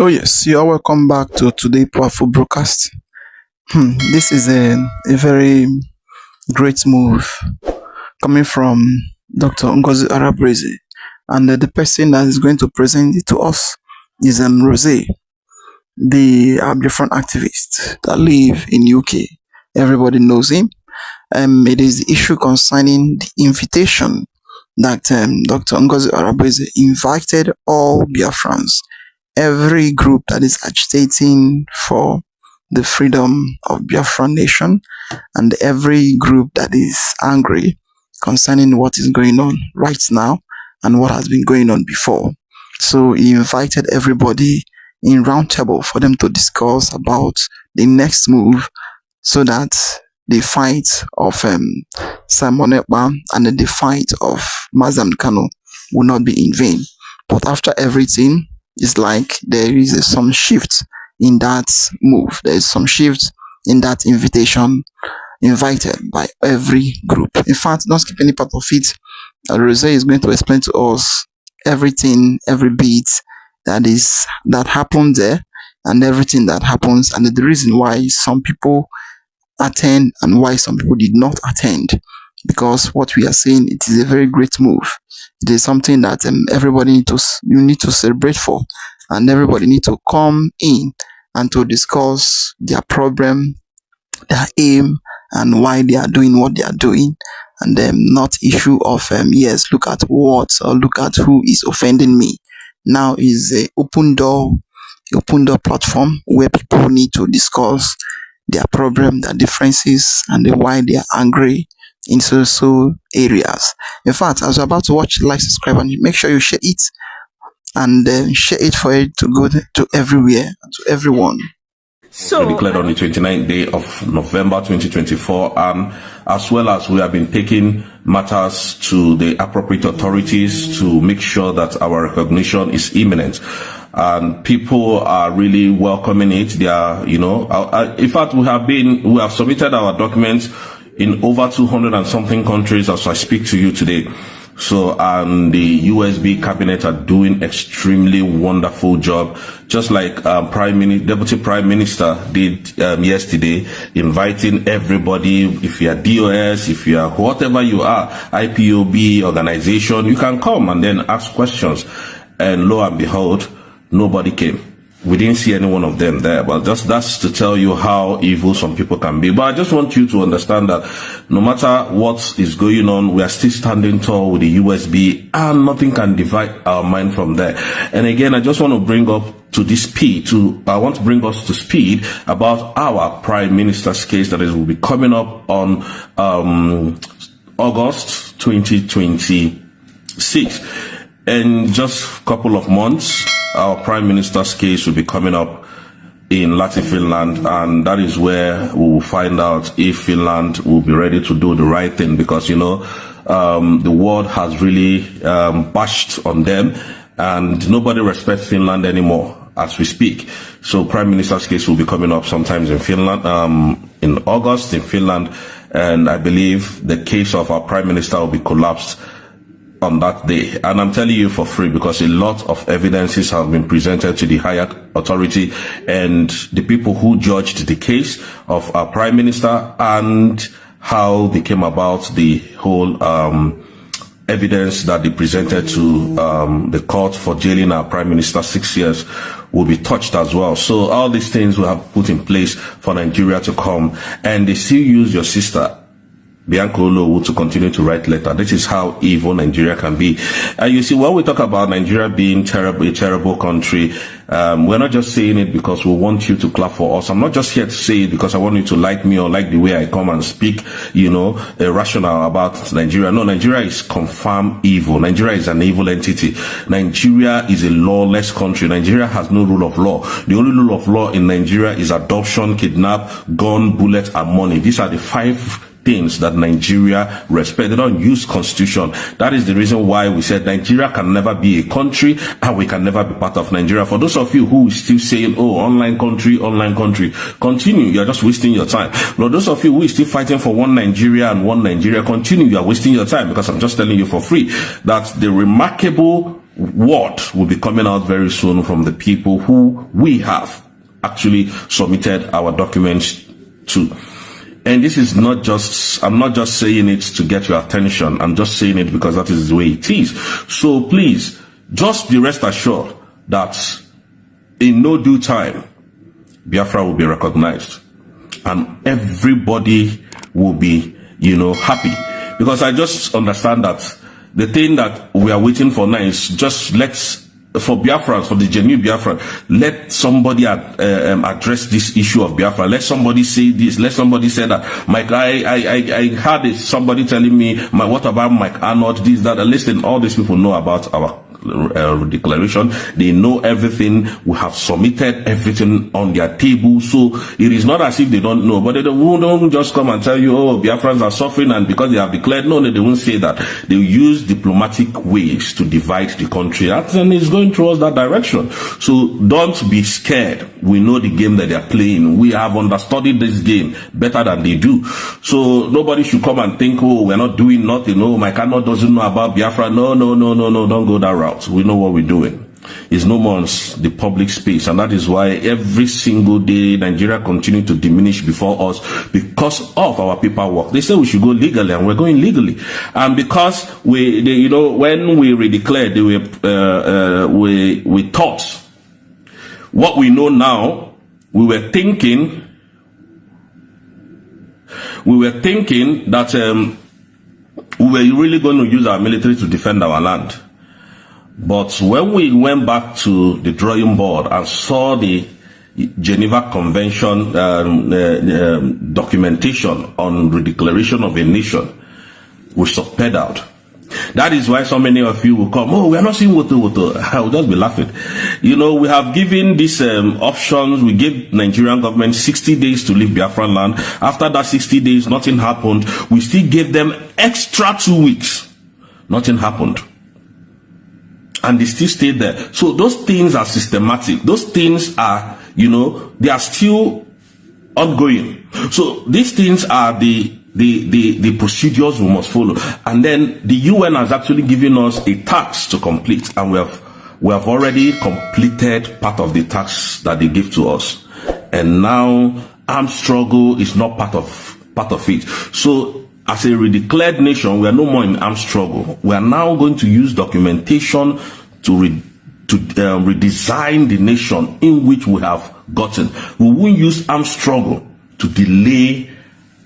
Oh yes, you are welcome back to today's powerful broadcast. This is a very great move coming from Dr. Ngozi Arabreze, and the person that is going to present it to us is Rose, the different activist that live in UK. Everybody knows him. It is the issue concerning the invitation that Dr. Ngozi Arabreze invited all Biafrans, every group that is agitating for the freedom of Biafra nation, and every group that is angry concerning what is going on right now and what has been going on before. So he invited everybody in round table for them to discuss about the next move, so that the fight of Simon Ekpa and the fight of Nnamdi Kanu will not be in vain. But after everything, it's like there is some shift in that move. There is some shift in that invitation invited by every group. In fact, don't skip any part of it. Rose is going to explain to us everything, every bit that happened there, and everything that happens, and the reason why some people attend and why some people did not attend. Because what we are saying, it is a very great move. It is something that everybody you need to celebrate for, and everybody need to come in and to discuss their problem, their aim, and why they are doing what they are doing, and not issue of yes, look at what, or look at who is offending me. Now is a open door platform where people need to discuss their problem, their differences, and why they are angry in so areas. In fact, as you're about to watch, like, subscribe, and make sure you share it, and share it for it to go to everywhere, to everyone. So declared on the 29th day of November 2024, and as well as we have been taking matters to the appropriate authorities to make sure that our recognition is imminent. And people are really welcoming it. They are, in fact, we have submitted our documents in over 200 and something countries as I speak to you today. So, and the USB cabinet are doing extremely wonderful job, just like Deputy Prime Minister did yesterday, inviting everybody. If you are DOS, if you are whatever you are, IPOB organization, you can come and then ask questions. And lo and behold, nobody came. We didn't see any one of them there, but that's to tell you how evil some people can be. But I just want you to understand that no matter what is going on, we are still standing tall with the USB, and nothing can divide our mind from there. And again, I just want to bring up to this speed, I want to bring us to speed about our Prime Minister's case that will be coming up on August 2026. In just a couple of months, our Prime Minister's case will be coming up in Latin Finland, and that is where we will find out if Finland will be ready to do the right thing, because the world has really bashed on them, and nobody respects Finland anymore as we speak. So Prime Minister's case will be coming up sometimes in Finland, in August in Finland, and I believe the case of our Prime Minister will be collapsed on that day. And I'm telling you for free, because a lot of evidences have been presented to the higher authority and the people who judged the case of our Prime Minister, and how they came about the whole evidence that they presented to the court for jailing our Prime Minister 6 years will be touched as well. So all these things we have put in place for Nigeria to come, and they still use your sister Bianca Olowu to continue to write letter. This is how evil Nigeria can be. And you see, when we talk about Nigeria being terrible, a terrible country, we're not just saying it because we want you to clap for us. I'm not just here to say it because I want you to like me or like the way I come and speak, rational about Nigeria. No, Nigeria is confirmed evil. Nigeria is an evil entity. Nigeria is a lawless country. Nigeria has no rule of law. The only rule of law in Nigeria is adoption, kidnap, gun, bullet, and money. These are the 5 things that Nigeria respect. They don't use constitution. That is the reason why we said Nigeria can never be a country, and we can never be part of Nigeria. For those of you who is still saying, oh, online country, continue. You're just wasting your time. For those of you who is still fighting for one Nigeria, continue. You are wasting your time, because I'm just telling you for free that the remarkable word will be coming out very soon from the people who we have actually submitted our documents to. And this is not just, I'm not just saying it to get your attention. I'm just saying it because that is the way it is. So please, just be rest assured that in no due time, Biafra will be recognized. And everybody will be, happy. Because I just understand that the thing that we are waiting for now is just for Biafrans, for the genuine Biafran, let somebody address this issue of Biafra. Let somebody say this. Let somebody say that. Mike, I heard somebody telling me, what about Mike Arnold, this, that. Listen, all these people know about our declaration. They know everything. We have submitted everything on their table. So it is not as if they don't know, but they don't just come and tell you, oh, Biafrans are suffering and because they have declared. No, they won't say that. They use diplomatic ways to divide the country, and it's going towards that direction. So don't be scared. We know the game that they are playing. We have understudied this game better than they do. So nobody should come and think, oh, we're not doing nothing. No, my Kanu doesn't know about Biafra. No, don't go that route. We know what we're doing. It's no more the public space, and that is why every single day Nigeria continue to diminish before us because of our paperwork. They say we should go legally, and we're going legally. And because when we redeclared, we thought what we know now. We were thinking that we were really going to use our military to defend our land. But when we went back to the drawing board and saw the Geneva Convention documentation on the declaration of a nation, we subped out. That is why so many of you will come, oh, we are not seeing Woto. I will just be laughing. We have given these options. We gave Nigerian government 60 days to leave Biafran land. After that 60 days, nothing happened. We still gave them extra 2 weeks. Nothing happened. And they still stayed there. So those things are systematic. Those things are, they are still ongoing. So these things are the procedures we must follow. And then the UN has actually given us a task to complete, and we have already completed part of the task that they give to us. And now armed struggle is not part of it. So as a redeclared nation, we are no more in armed struggle. We are now going to use documentation to redesign the nation in which we have gotten. We won't use armed struggle to delay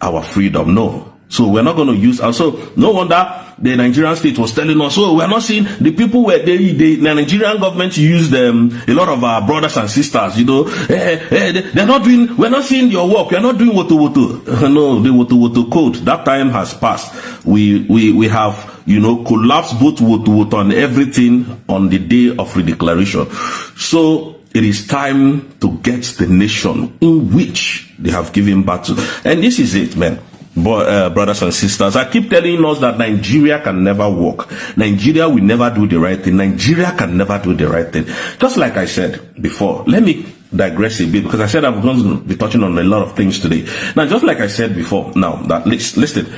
our freedom. No. So we're not going to use. So no wonder the Nigerian state was telling us, oh, we're not seeing the people where the Nigerian government used a lot of our brothers and sisters, they're not doing, we're not seeing your work, we're not doing woto. No, the woto code, that time has passed. We have, collapsed both woto and everything on the day of redeclaration. So it is time to get the nation in which they have given birth to. And this is it, man. Brothers and sisters, I keep telling us that Nigeria can never work. Nigeria will never do the right thing. Nigeria can never do the right thing. Just like I said before, let me digress a bit because I said I'm going to be touching on a lot of things today. Now, just like I said before, listen,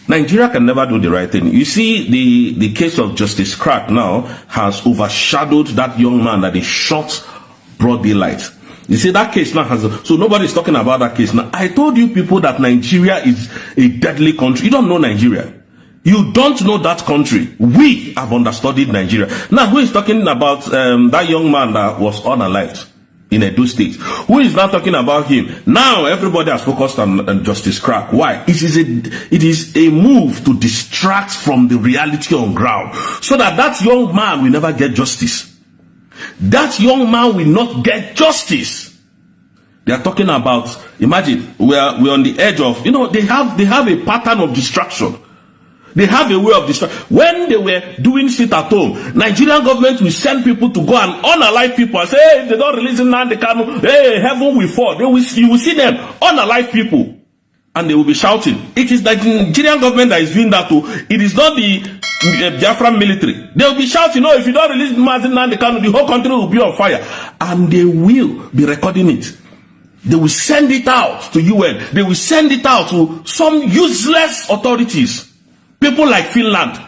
Nigeria can never do the right thing. You see, the case of Justice Crack now has overshadowed that young man that is shot broad daylight. You see, that case now so nobody's talking about that case now. I told you people that Nigeria is a deadly country. You don't know Nigeria. You don't know that country. We have understudied Nigeria. Now, who is talking about that young man that was unalived in Edo State? Who is now talking about him? Now, everybody has focused on Justice Crack. Why? It is a move to distract from the reality on ground so that young man will never get justice. That young man will not get justice. They are talking about, imagine, we're on the edge of, they have a pattern of distraction. They have a way of distraction. When they were doing sit at home, Nigerian government will send people to go and unalive people and say, hey, if they don't release Nnamdi Kanu, hey, heaven will fall. You will see them, unalive people. And they will be shouting. It is the Nigerian government that is doing that too. It is not the Biafra military. They will be shouting, if you don't release Nnamdi Kanu, the whole country will be on fire. And they will be recording it. They will send it out to UN. They will send it out to some useless authorities. People like Finland.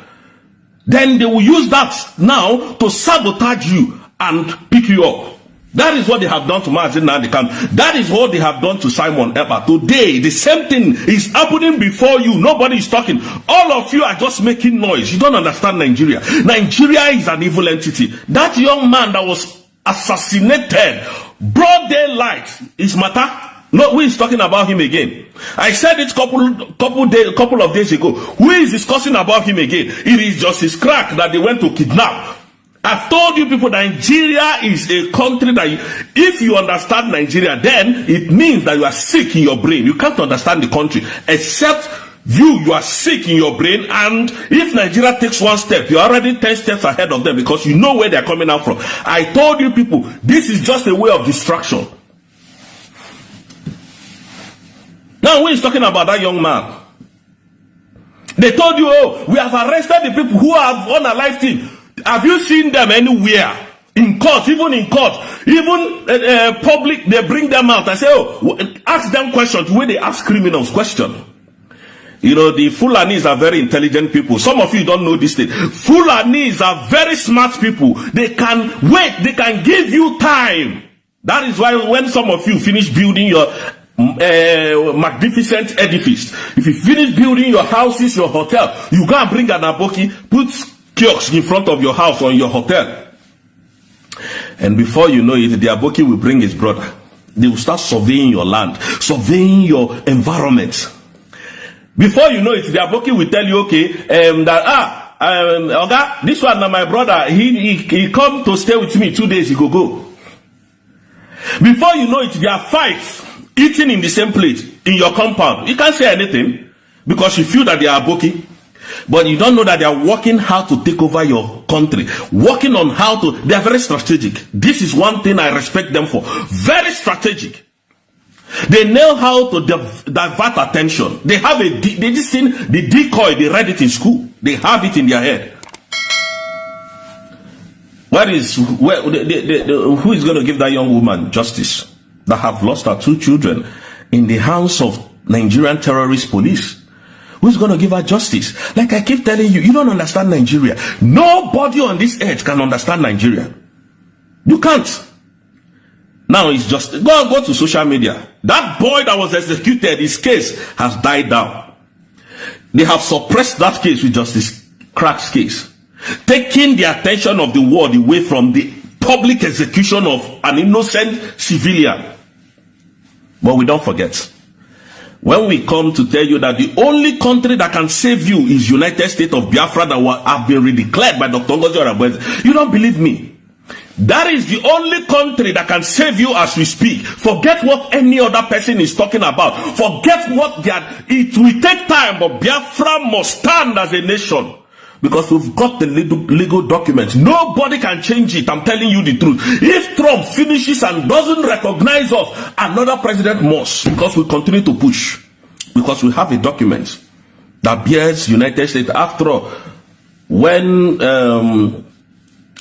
then they will use that now to sabotage you and pick you up. That is what they have done to Nnamdi Kanu. That is what they have done to Simon Ekpa. Today, the same thing is happening before you. Nobody is talking. All of you are just making noise. You don't understand Nigeria. Nigeria is an evil entity. That young man that was assassinated, broad daylight, is matter. No, who is talking about him again? I said it couple of days ago. Who is discussing about him again? It is just his crack that they went to kidnap. I've told you people, Nigeria is a country that if you understand Nigeria, then it means that you are sick in your brain. You can't understand the country except you are sick in your brain. And if Nigeria takes one step, you're already 10 steps ahead of them because you know where they're coming out from. I told you people, this is just a way of distraction. Now, when he's talking about that young man, they told you, oh, we have arrested the people who have unalived him. Have you seen them anywhere? In court, even in court, even public, they bring them out. I say, oh, ask them questions where they ask criminals questions. You know, the Fulanis are very intelligent people. Some of you don't know this thing. Fulanis are very smart people. They can wait. They can give you time. That is why when some of you finish building your magnificent edifice, if you finish building your houses, your hotel, you go and bring an aboki, put kiosks in front of your house or your hotel, and before you know it, the aboki will bring his brother. They will start surveying your land, surveying your environment. Before you know it, the aboki will tell you, okay, okay, this one my brother, he come to stay with me 2 days, he go. Before you know it, there are 5 eating in the same plate in your compound. You can't say anything because you feel that they are aboki. But you don't know that they are working how to take over your country. Working on how to... They are very strategic. This is one thing I respect them for. Very strategic. They know how to divert attention. They have this thing, the decoy, they read it in school. They have it in their head. Who is going to give that young woman justice that have lost her 2 children in the hands of Nigerian terrorist police? Who's going to give her justice? Like I keep telling you, you don't understand Nigeria. Nobody on this earth can understand Nigeria. You can't. Now it's just, go to social media. That boy that was executed, his case has died down. They have suppressed that case with Justice Crack's case, taking the attention of the world away from the public execution of an innocent civilian. But we don't forget. When we come to tell you that the only country that can save you is United States of Biafra that have been redeclared by Dr. Ngozi, you don't believe me. That is the only country that can save you as we speak. Forget what any other person is talking about. Forget what they are. It will take time, but Biafra must stand as a nation. Because we've got the legal documents. Nobody can change it. I'm telling you the truth. If Trump finishes and doesn't recognize us, another president must. Because we continue to push. Because we have a document that bears United States. After all, when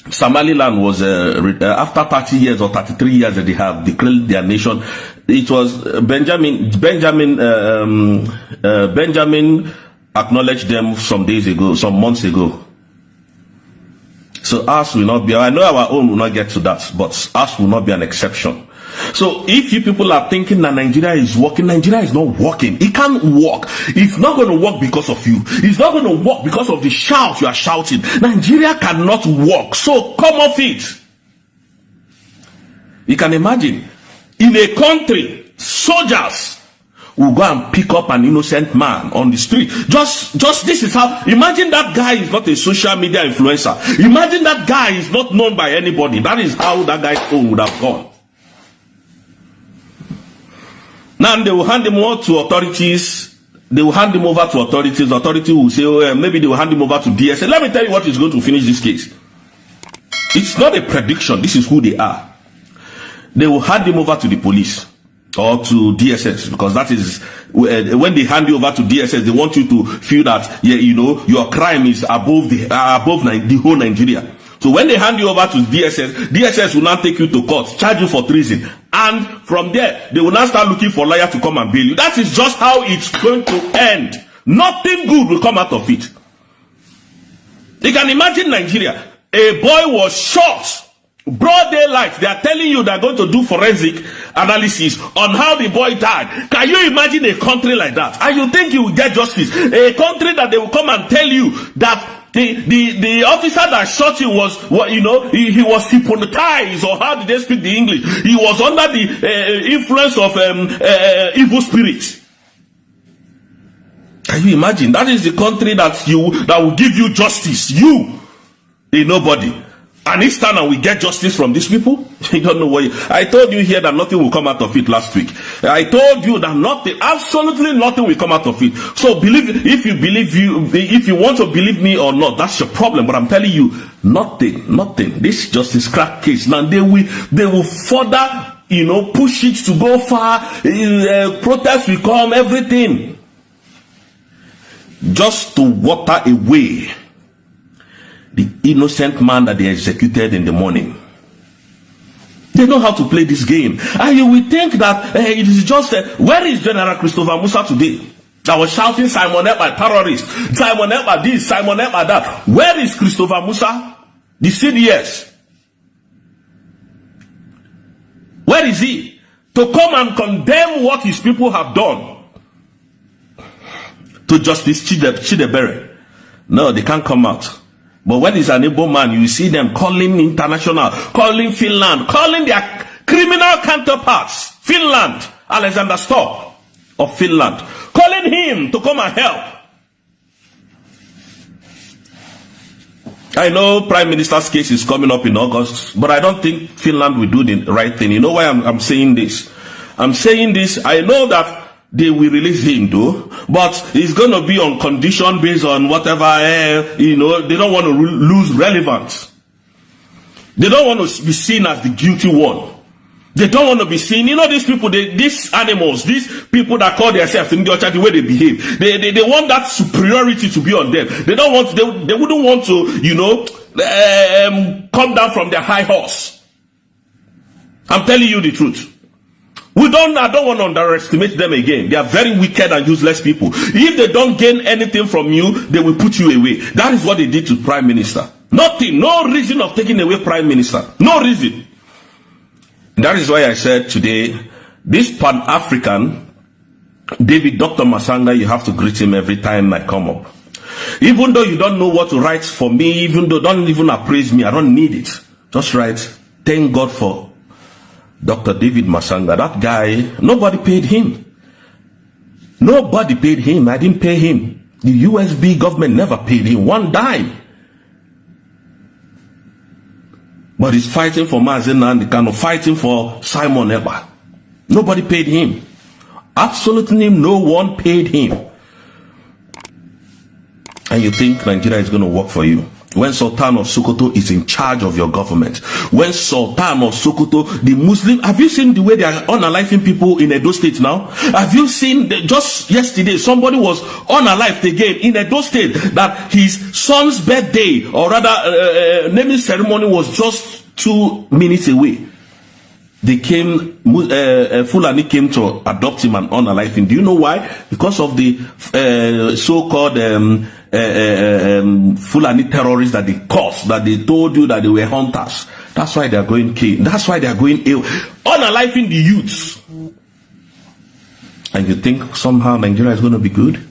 Somaliland was, after 30 years or 33 years that they have declared their nation, it was Benjamin acknowledged them some months ago. So ours will not be, I know our own will not get to that, but ours will not be an exception. So if you people are thinking that Nigeria is working, Nigeria is not working. It can't work. It's not going to work because of you. It's not going to work because of the shout you are shouting. Nigeria cannot work. So come off it. You can imagine, in a country, soldiers will go and pick up an innocent man on the street. Just this is how, imagine that guy is not a social media influencer. Imagine that guy is not known by anybody. That is how that guy's own would have gone. Now they will hand him over to authorities. They will hand him over to authorities. Authority will say, oh, maybe they will hand him over to DSS. Let me tell you what is going to finish this case. It's not a prediction. This is who they are. They will hand him over to the police or to DSS, because that is when they hand you over to DSS, they want you to feel that, yeah, you know, your crime is above the whole Nigeria. So when they hand you over to DSS will now take you to court, charge you for treason, and from there they will now start looking for lawyers to come and bail you. That is just how it's going to end. Nothing good will come out of it. You can imagine Nigeria. A boy was shot. Broad daylight. They are telling you they're going to do forensic analysis on how the boy died. Can you imagine a country like that? And you think you will get justice? A country that they will come and tell you that the officer that shot him was, you know, he was hypnotized, or how did they speak the English? He was under the influence of evil spirits. Can you imagine? That is the country that will give you justice. You, a nobody. And each time we get justice from these people, you don't know what. I told you here that nothing will come out of it last week. I told you that nothing, absolutely nothing will come out of it. So if you want to believe me or not, that's your problem. But I'm telling you, nothing. This justice crack case. Now they will further, you know, push it to go far. Protests will come, everything, just to water away the innocent man that they executed in the morning. They know how to play this game. And you will think that it is just, where is General Christopher Musa today? That was shouting Simon Ekpa terrorist, Simon Ekpa this, Simon Ekpa that. Where is Christopher Musa? The CDS. Where is he? To come and condemn what his people have done to Justice Chidebere. No, they can't come out. But when it's an able man, you see them calling international, calling Finland, calling their criminal counterparts, Finland, Alexander Stubb of Finland, calling him to come and help. I know Prime Minister's case is coming up in August, but I don't think Finland will do the right thing. You know why I'm saying this? I'm saying this, I know that they will release him though, but it's going to be on condition based on whatever, you know, they don't want to lose relevance. They don't want to be seen as the guilty one. They don't want to be seen, you know, these people, these animals, these people that call themselves in the way they behave, they want that superiority to be on them. They don't want, they wouldn't want to, you know, come down from their high horse. I'm telling you the truth. I don't want to underestimate them again. They are very wicked and useless people. If they don't gain anything from you, they will put you away. That is what they did to Prime Minister. Nothing, no reason of taking away Prime Minister. No reason. And that is why I said today, this Pan-African, David Dr. Masanga, you have to greet him every time I come up. Even though you don't know what to write for me, even though don't even appraise me, I don't need it. Just write, thank God for Dr. David Masanga. That guy, nobody paid him. Nobody paid him. I didn't pay him. The USB government never paid him one dime. But he's fighting for Nnamdi Kanu, fighting for Simon Ekpa. Nobody paid him. Absolutely no one paid him. And you think Nigeria is going to work for you? When Sultan of Sokoto is in charge of your government, when Sultan of Sokoto, the Muslim, have you seen the way they are unaliving people in Edo State now? Have you seen, just yesterday, somebody was unalived again in Edo State, that his son's birthday, or rather, naming ceremony was just 2 minutes away. They came, Fulani came to adopt him and unalive him. Do you know why? Because of the so-called Fulani terrorists that they caused, that they told you that they were hunters. That's why they are going kill. That's why they are going ill. Unaliving the youths. And you think somehow Nigeria is going to be good?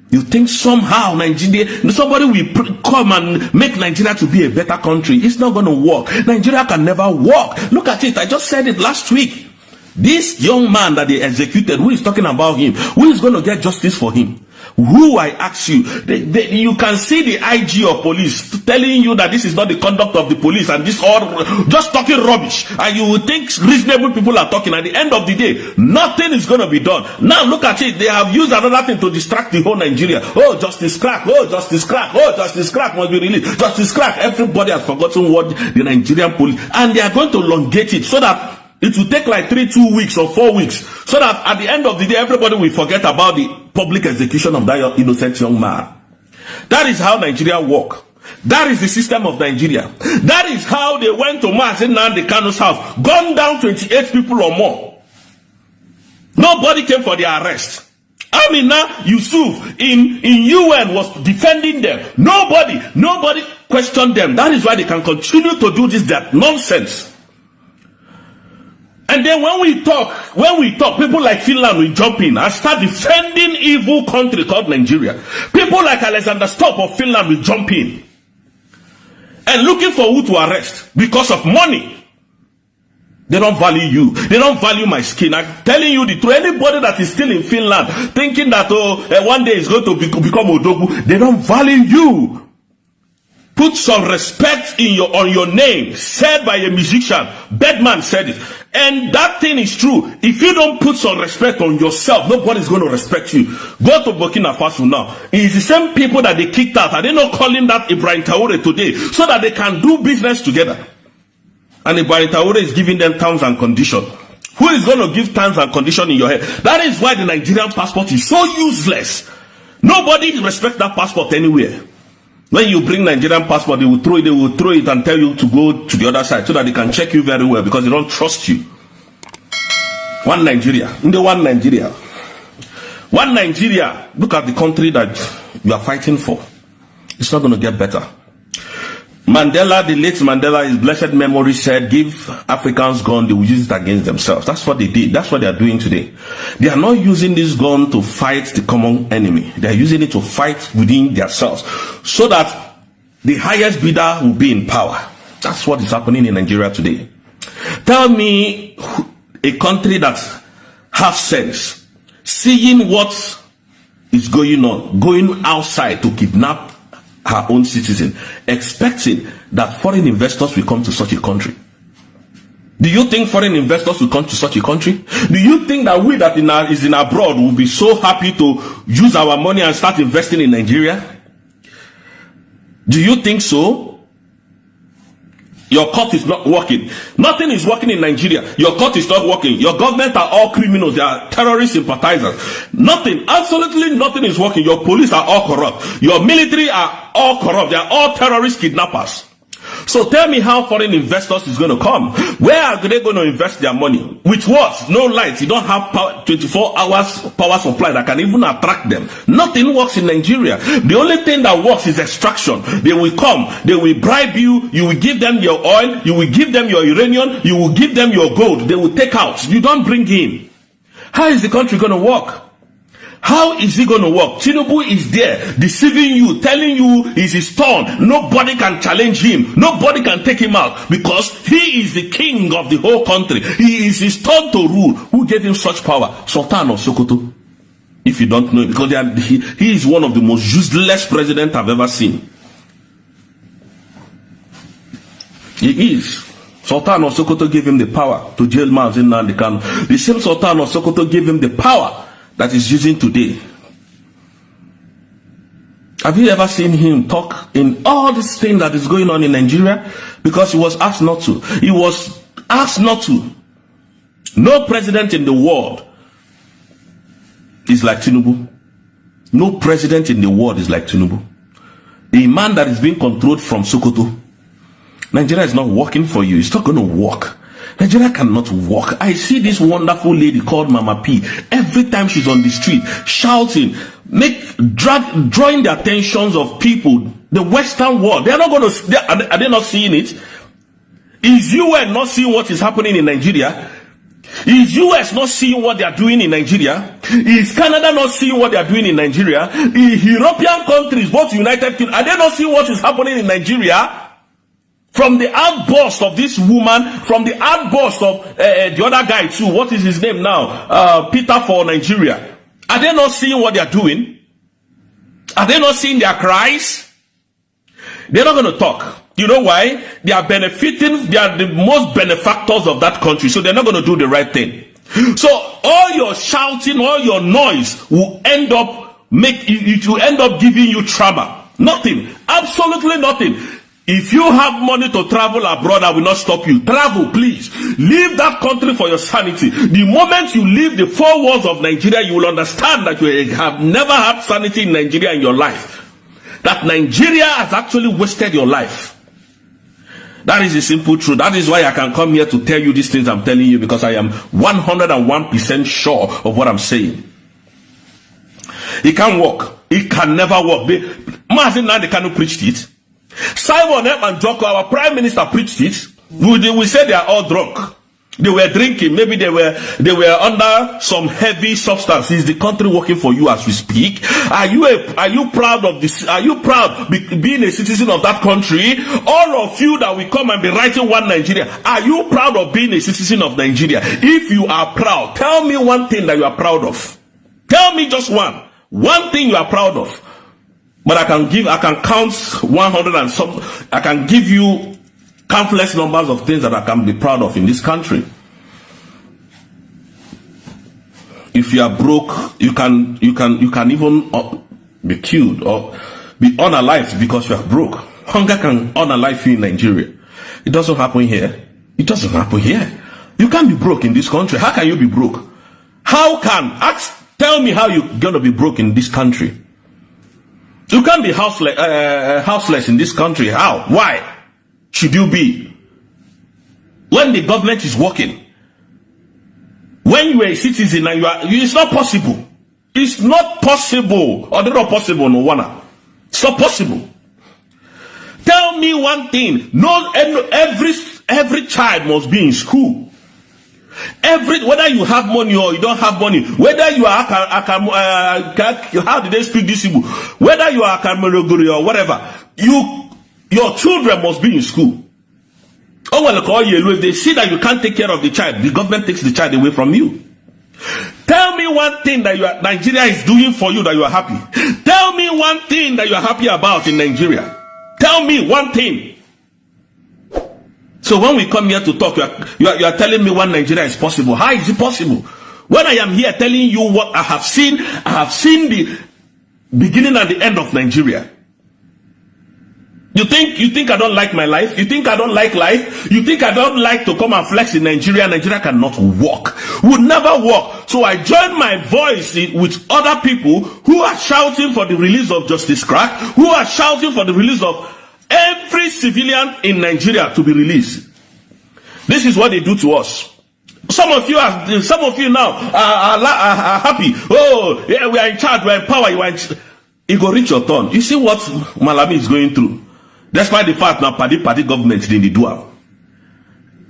You think somehow Nigeria, somebody will come and make Nigeria to be a better country? It's not going to work. Nigeria can never work. Look at it. I just said it last week. This young man that they executed, who is talking about him? Who is going to get justice for him? Who, I ask you? You can see the IG of police telling you that this is not the conduct of the police, and this all just talking rubbish. And you will think reasonable people are talking. At the end of the day, nothing is going to be done. Now look at it. They have used another thing to distract the whole Nigeria. Oh, justice crack. Oh, justice crack. Oh, justice crack must be released. Justice crack. Everybody has forgotten what the Nigerian police, and they are going to elongate it so that it will take like 2 weeks or 4 weeks, so that at the end of the day, everybody will forget about the public execution of that innocent young man. That is how Nigeria work. That is the system of Nigeria. That is how they went to Nnamdi Kanu's house, gunned down 28 people or more. Nobody came for their arrest. Amina Yusuf in UN was defending them. Nobody questioned them. That is why they can continue to do this, that nonsense. And then when we talk, people like Finland will jump in and start defending evil country called Nigeria. People like Alexander Stubb of Finland will jump in and looking for who to arrest because of money. They don't value you. They don't value my skin. I'm telling you the truth. Anybody that is still in Finland thinking that one day is going to become Odogu, they don't value you. Put some respect on your name, said by a musician. Bedman said it. And that thing is true. If you don't put some respect on yourself, nobody's going to respect you. Go to Burkina Faso now. It's the same people that they kicked out. Are they not calling that Ibrahim Traore today so that they can do business together? And Ibrahim Traore is giving them terms and conditions. Who is going to give terms and conditions in your head? That is why the Nigerian passport is so useless. Nobody respects that passport anywhere. When you bring Nigerian passport, they will throw it and tell you to go to the other side so that they can check you very well because they don't trust you. One Nigeria. One Nigeria. Look at the country that you are fighting for. It's not going to get better. Mandela, the late Mandela, his blessed memory said, give Africans gun, they will use it against themselves. That's what they did. That's what they are doing today. They are not using this gun to fight the common enemy. They are using it to fight within themselves so that the highest bidder will be in power. That's what is happening in Nigeria today. Tell me a country that has sense, seeing what is going on, going outside to kidnap her own citizen, expecting that foreign investors will come to such a country. Do you think foreign investors will come to such a country? Do you think that we that is in abroad will be so happy to use our money and start investing in Nigeria? Do you think so? Your court is not working. Nothing is working in Nigeria. Your court is not working. Your government are all criminals. They are terrorist sympathizers. Nothing, absolutely nothing is working. Your police are all corrupt. Your military are all corrupt. They are all terrorist kidnappers. So tell me how foreign investors is going to come. Where are they going to invest their money? With what? No lights. You don't have power, 24 hours power supply that can even attract them. Nothing works in Nigeria. The only thing that works is extraction. They will come. They will bribe you. You will give them your oil. You will give them your uranium. You will give them your gold. They will take out. You don't bring in. How is the country going to work? How is it going to work? Tinubu is there deceiving you, telling you he's his turn. Nobody can challenge him. Nobody can take him out because he is the king of the whole country. He is his turn to rule. Who gave him such power? Sultan of Sokoto. If you don't know it, because he is one of the most useless presidents I've ever seen. He is. Sultan of Sokoto gave him the power to jail Nnamdi Kanu. The same Sultan of Sokoto gave him the power that is using today. Have you ever seen him talk in all this thing that is going on in Nigeria? Because he was asked not to. He was asked not to. No president in the world is like Tinubu. No president in the world is like Tinubu. A man that is being controlled from Sokoto. Nigeria is not working for you. It's not going to work. Nigeria cannot walk. I see this wonderful lady called Mama P. Every time she's on the street, shouting, drawing the attentions of people, the Western world. They are not going to. Are they not seeing it? Is UN not seeing what is happening in Nigeria? Is US not seeing what they are doing in Nigeria? Is Canada not seeing what they are doing in Nigeria? Is European countries, both United Kingdom, are they not seeing what is happening in Nigeria? From the outburst of this woman, from the outburst of the other guy too, what is his name now? Peter for Nigeria. Are they not seeing what they are doing? Are they not seeing their cries? They're not going to talk. You know why? They are benefiting, they are the most benefactors of that country, so they're not going to do the right thing. So all your shouting, all your noise will end up giving you trauma. Nothing. Absolutely nothing. If you have money to travel abroad, I will not stop you. Travel, please. Leave that country for your sanity. The moment you leave the four walls of Nigeria, you will understand that you have never had sanity in Nigeria in your life. That Nigeria has actually wasted your life. That is the simple truth. That is why I can come here to tell you these things I'm telling you, because I am 101% sure of what I'm saying. He can't walk. He can never walk. Nnamdi Kanu preached it. Simon Ekpa and Joko, our prime minister, preached it. We say they are all drunk. They were drinking. Maybe they were under some heavy substance. Is the country working for you as we speak? Are you proud of this? Are you proud being a citizen of that country? All of you that will come and be writing one Nigeria, are you proud of being a citizen of Nigeria? If you are proud, tell me one thing that you are proud of. Tell me just one thing you are proud of. But I can count 100 and some. I can give you countless numbers of things that I can be proud of in this country. If you are broke, you can even be killed or be unalived because you are broke. Hunger can unalive you in Nigeria. It doesn't happen here. It doesn't happen here. You can't be broke in this country. How can you be broke? Tell me how you're gonna be broke in this country. You can't be houseless in this country. How? Why should you be? When the government is working, when you are a citizen and it's not possible. It's not possible. Or not possible, no one. It's not possible. Tell me one thing. No, every child must be in school. Whether you have money or you don't have money, whether you are how did they speak this Igbo? Whether you are Kameroguri or whatever, your children must be in school. Oh well, if they see that you can't take care of the child, the government takes the child away from you. Tell me one thing that Nigeria is doing for you that you are happy. Tell me one thing that you are happy about in Nigeria. Tell me one thing. So when we come here to talk, you are telling me one Nigeria is possible. How is it possible? When I am here telling you what I have seen the beginning and the end of Nigeria. You think I don't like my life? You think I don't like life? You think I don't like to come and flex in Nigeria? Nigeria cannot walk. Would never walk. So I join my voice with other people who are shouting for the release of Justice Crack, who are shouting for the release of every civilian in Nigeria to be released. This is what they do to us. Some of you now are happy. Oh, yeah, we are in charge, we are in power. It go reach your turn. You see what Malami is going through. Despite the fact now party government didn't do it.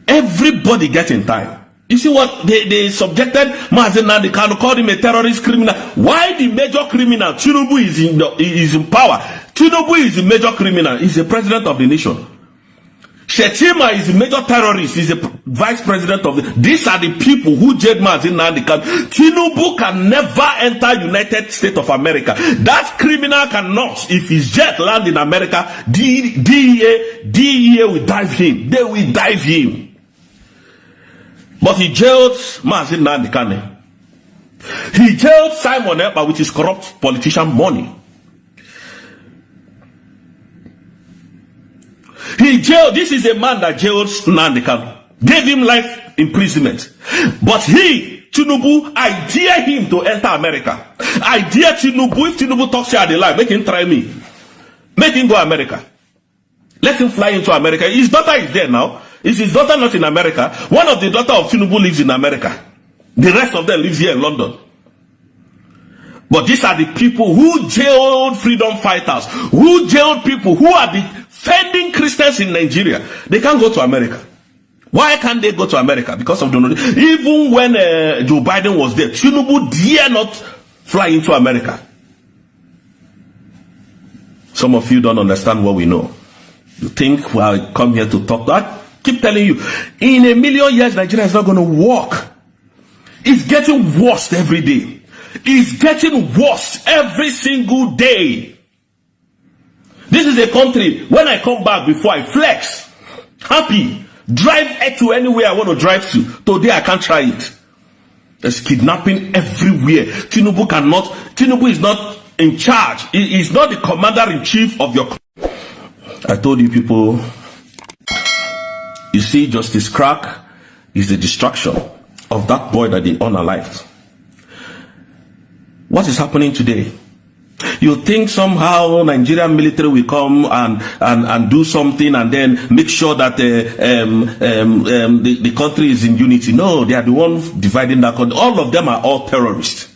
Everybody gets in time. You see what they subjected Nnamdi Kanu, called him a terrorist criminal. Why the major criminal? Tinubu is in power. Tinubu is the major criminal. He's the president of the nation. Shetima is the major terrorist. He's the vice president of the. These are the people who jailed Nnamdi Kanu. Tinubu can never enter United States of America. That criminal cannot. If his jet land in America, DEA will dive him. They will dive him. But he jailed Nnamdi Kanu. He jailed Simon Ekpa with his corrupt politician money. He jailed. This is a man that jailed Nnamdi Kanu, gave him life imprisonment. But Tinubu, I dare him to enter America. I dare Tinubu. If Tinubu talks here at the live, make him try me. Make him go America. Let him fly into America. His daughter is there now. Is his daughter not in America? One of the daughter of Tinubu lives in America. The rest of them lives here in London. But these are the people who jailed freedom fighters, who jailed people who are defending Christians in Nigeria. They can't go to America. Why can't they go to America? Because of the even when Joe Biden was there, Tinubu dare not fly into America. Some of you don't understand what we know. You think I come here to talk that? Keep telling you, in a million years, Nigeria is not going to work. It's getting worse every day. It's getting worse every single day. This is a country, when I come back before I flex, happy, drive to anywhere I want to drive to. Today I can't try it. There's kidnapping everywhere. Tinubu is not in charge. He is not the commander-in-chief of your country. I told you people, you see, Justice Crack is the destruction of that boy that they unalived. What is happening today? You think somehow Nigerian military will come and do something and then make sure that the country is in unity? No, they are the ones dividing that country. All of them are all terrorists.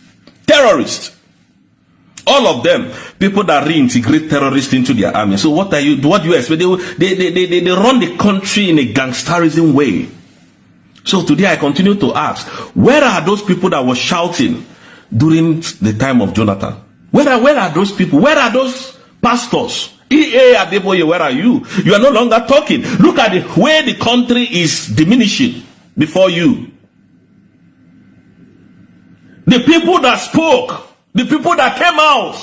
Terrorists. All of them, people that reintegrate terrorists into their army. So what do you expect? They run the country in a gangsterism way. So today I continue to ask, where are those people that were shouting during the time of Jonathan? Where are those people? Where are those pastors? EA Adeboye, where are you? You are no longer talking. Look at the way the country is diminishing before you. The people that spoke, the people that came out,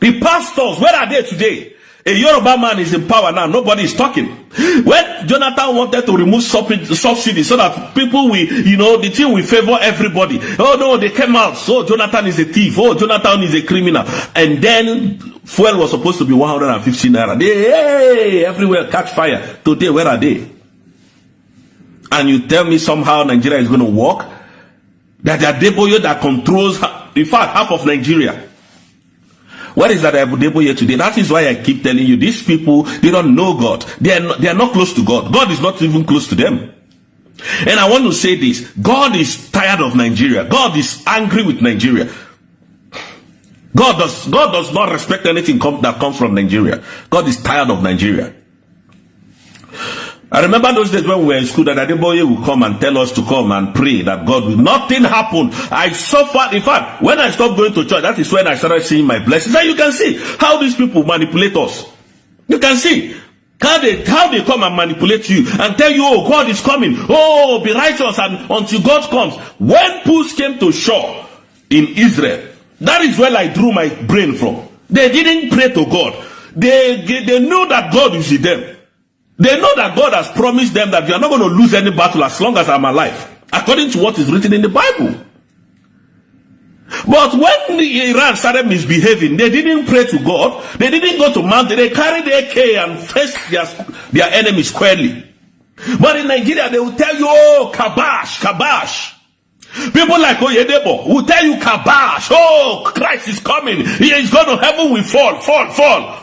the pastors, where are they today? A Yoruba man is in power now. Nobody is talking. When Jonathan wanted to remove subsidies so that people will, the thing will favor everybody. Oh no, they came out. So Jonathan is a thief. Oh, Jonathan is a criminal. And then fuel was supposed to be 150 naira. Hey, everywhere catch fire. Today, where are they? And you tell me somehow Nigeria is going to work? That they are Adeboye that controls, in fact, half of Nigeria. What is that Adeboye today? That is why I keep telling you, these people, they don't know God. They are not close to God. God is not even close to them. And I want to say this. God is tired of Nigeria. God is angry with Nigeria. God does not respect anything that comes from Nigeria. God is tired of Nigeria. I remember those days when we were in school that Adeboye would come and tell us to come and pray that God will. Nothing happened. I suffered. In fact, when I stopped going to church, that is when I started seeing my blessings. And you can see how these people manipulate us. You can see how they come and manipulate you and tell you, oh, God is coming. Oh, be righteous and until God comes. When Puss came to shore in Israel, that is where I drew my brain from. They didn't pray to God. They knew that God is with them. They know that God has promised them that you are not going to lose any battle as long as I'm alive, according to what is written in the Bible. But when Iran started misbehaving, they didn't pray to God. They didn't go to mountain. They carried AK and faced their enemies squarely. But in Nigeria, they will tell you, oh, kabash, kabash. People like Oyedebo will tell you, kabash, oh, Christ is coming. He is going to heaven will fall.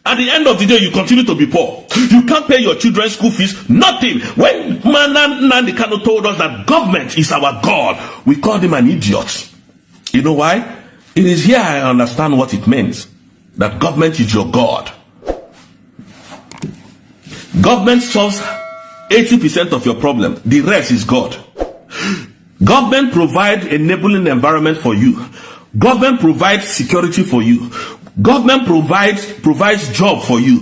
At the end of the day, you continue to be poor. You can't pay your children's school fees, nothing. When Nnamdi Kanu told us that government is our God, we called him an idiot. You know why? It is here I understand what it means. That government is your God. Government solves 80% of your problem. The rest is God. Government provides enabling environment for you. Government provides security for you. Government provides job for you.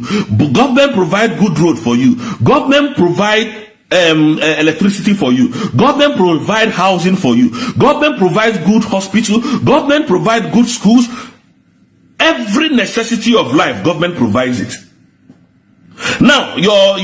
Government provides good road for you. Government provides electricity for you. Government provides housing for you. Government provides good hospital. Government provides good schools. Every necessity of life, government provides it. Now, your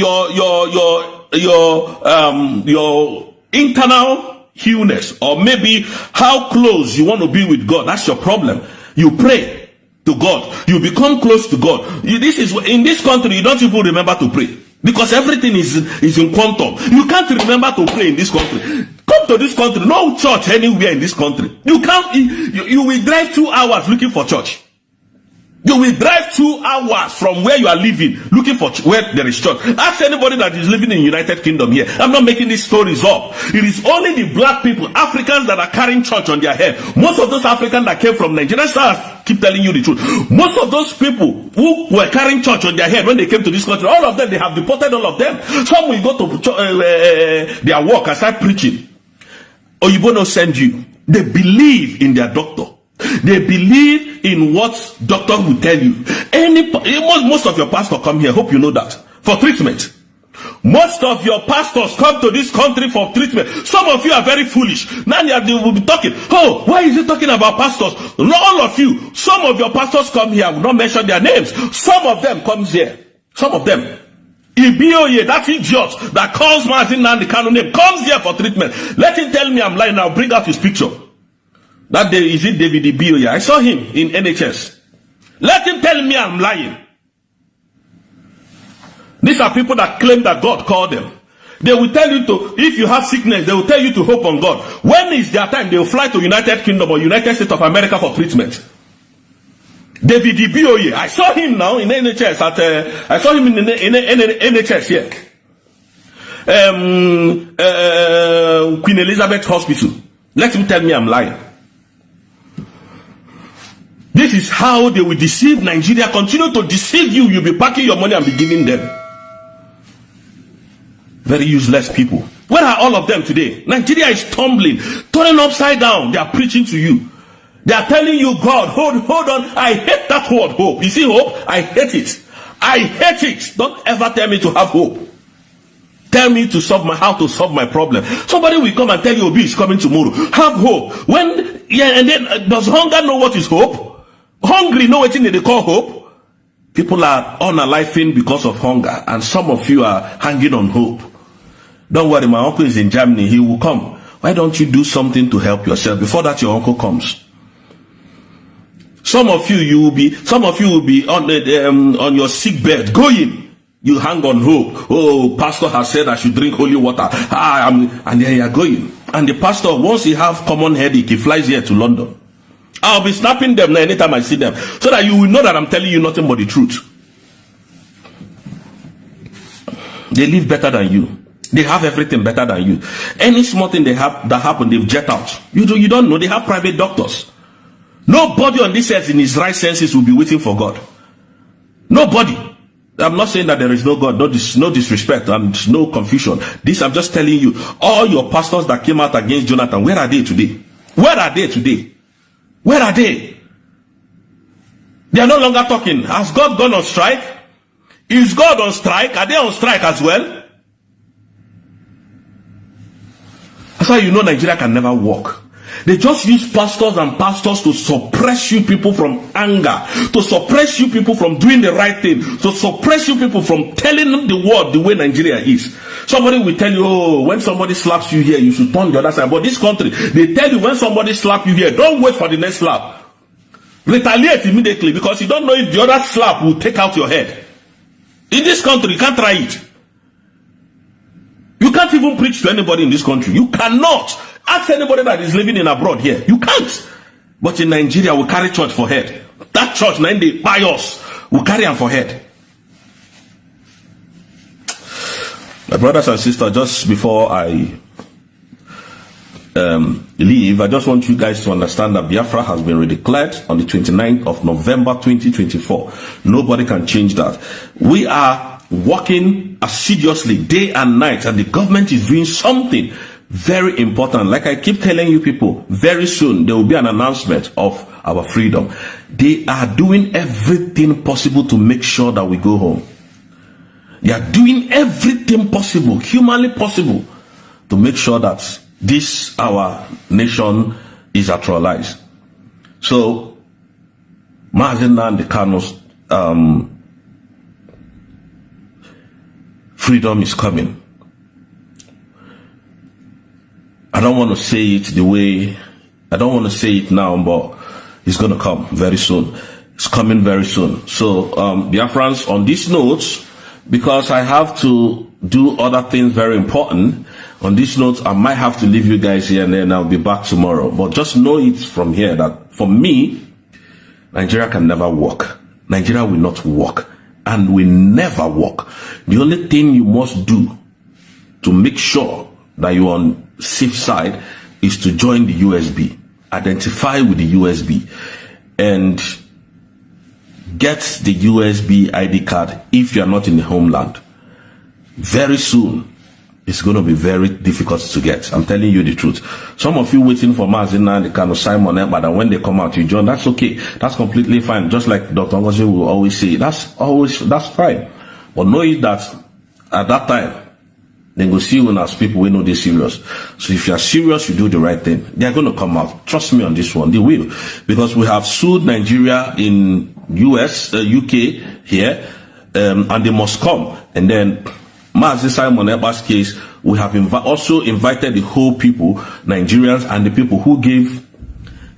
internal illness, or maybe how close you want to be with God, that's your problem. You pray to God, you become close to God. In this country, you don't even remember to pray because everything is in quantum. You can't remember to pray in this country. Come to this country, no church anywhere in this country. You will drive 2 hours looking for church. You will drive 2 hours from where you are living looking for where there is church. Ask anybody that is living in United Kingdom here. I'm not making these stories up. It is only the black people, Africans, that are carrying church on their head. Most of those Africans that came from Nigeria, I keep telling you the truth. Most of those people who were carrying church on their head when they came to this country, all of them, they have deported all of them. Some will go to their work and start preaching. Oyibo no send you. They believe in their doctor. They believe in what doctor will tell you. Most of your pastors come here, hope you know that, for treatment. Most of your pastors come to this country for treatment. Some of you are very foolish. Now they will be talking, oh, why is he talking about pastors? Not all of you. Some of your pastors come here, I will not mention their names. Some of them comes here. Some of them. Ibioye, that idiot that calls Nnamdi Kanu name, comes here for treatment. Let him tell me I'm lying. I'll bring out his picture. That day, is it David Ibioye? I saw him in NHS. Let him tell me I'm lying. These are people that claim that God called them. They will tell you to, if you have sickness, they will tell you to hope on God. When is their time? They will fly to United Kingdom or United States of America for treatment. David Ibioye, I saw him now in NHS. I saw him in NHS here. Queen Elizabeth Hospital. Let him tell me I'm lying. This is how they will deceive Nigeria. Continue to deceive you. You'll be packing your money and be giving them. Very useless people. Where are all of them today? Nigeria is tumbling, turning upside down. They are preaching to you. They are telling you, God, hold on. I hate that word, hope. You see hope? I hate it. I hate it. Don't ever tell me to have hope. Tell me to how to solve my problem. Somebody will come and tell you, Obi is coming tomorrow. Have hope. And then does hunger know what is hope? Hungry know what they call hope? People are unaliving because of hunger, and some of you are hanging on hope. Don't worry, my uncle is in Germany. He will come. Why don't you do something to help yourself before that your uncle comes? Some of you will be on your sick bed going. You hang on hope. Oh, pastor has said I should drink holy water. And then you are going. And the pastor, once he have common headache, he flies here to London. I'll be snapping them anytime I see them, so that you will know that I'm telling you nothing but the truth. They live better than you. They have everything better than you. Any small thing that happen, they've jet out. You don't know. They have private doctors. Nobody on this earth in his right senses will be waiting for God. Nobody. I'm not saying that there is no God, no disrespect and no confusion. This I'm just telling you. All your pastors that came out against Jonathan, where are they today? Where are they today? Where are they? They are no longer talking. Has God gone on strike? Is God on strike? Are they on strike as well? That's why you know Nigeria can never work. They just use pastors to suppress you people from anger, to suppress you people from doing the right thing, to suppress you people from telling them the world the way Nigeria is. Somebody will tell you, oh, when somebody slaps you here, you should turn the other side. But this country, they tell you when somebody slaps you here, don't wait for the next slap. Retaliate immediately, because you don't know if the other slap will take out your head. In this country, you can't try it. You can't even preach to anybody in this country. You cannot. Ask anybody that is living in abroad here. You can't. But in Nigeria, we carry church for head. That church, now they buy us. We carry them for head. My brothers and sisters, just before I leave, I just want you guys to understand that Biafra has been redeclared on the 29th of November 2024. Nobody can change that. We are working assiduously day and night, and the government is doing something very important. Like I keep telling you people, very soon there will be an announcement of our freedom. They are doing everything possible to make sure that we go home. They are doing everything possible, humanly possible, to make sure that this, our nation, is actualized. So, Nnamdi Kanu's freedom is coming. I don't want to say it I don't want to say it now, but it's going to come very soon. It's coming very soon. So, Biafrans, on this note, because I have to do other things very important, on this note, I might have to leave you guys here and then I'll be back tomorrow. But just know it from here that for me, Nigeria can never work. Nigeria will not work and will never work. The only thing you must do to make sure that you're on safe side is to join the USB, identify with the USB, and get the USB ID card if you are not in the homeland. Very soon, it's going to be very difficult to get. I'm telling you the truth. Some of you waiting for Nnamdi Kanu, Simon Ekpa, and when they come out, you join. That's okay. That's completely fine. Just like Dr. Ngozi will always say, that's fine. But know it that at that time, they go see you as people we know they're serious. So if you are serious, you do the right thing. They are going to come out. Trust me on this one. They will. Because we have sued Nigeria in US, UK here, and they must come. And then, Mazi Simon Ekpa's case, we have also invited the whole people, Nigerians, and the people who gave,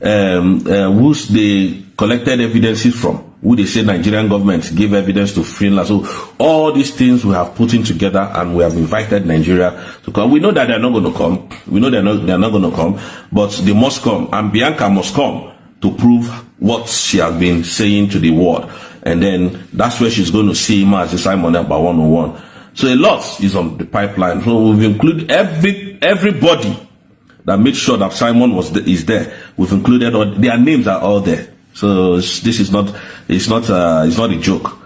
who they collected evidences from, who they say Nigerian government gave evidence to Finland. So all these things we have put in together, and we have invited Nigeria to come. We know that they're not going to come. We know they're not going to come, but they must come, and Bianca must come to prove what she has been saying to the world. And then that's where she's going to see Mazi Simon Ekpa 101. So a lot is on the pipeline. So we've included everybody that made sure that Simon is there. We've included their names are all there. So this is not, it's not a joke.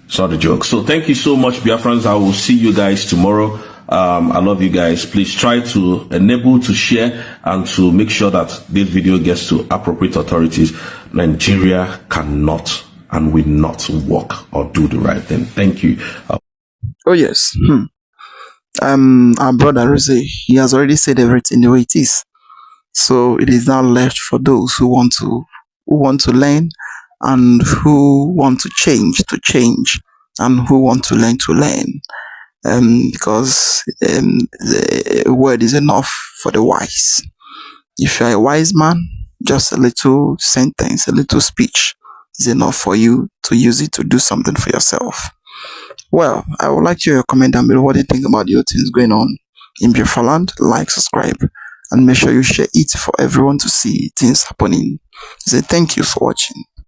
It's not a joke. So thank you so much, Biafrans. I will see you guys tomorrow. I love you guys. Please try to enable to share and to make sure that this video gets to appropriate authorities. Nigeria cannot and will not walk or do the right thing. Thank you. Oh yes. Our brother Rose, he has already said everything the way it is. So it is now left for those who want to learn, and who want to change, and who want to learn. Because the word is enough for the wise. If you are a wise man, just a little sentence, a little speech is enough for you to use it to do something for yourself. Well, I would like to hear your comment down below. What do you think about the things going on in Biafra land? Like, subscribe, and make sure you share it for everyone to see things happening. Say thank you for watching.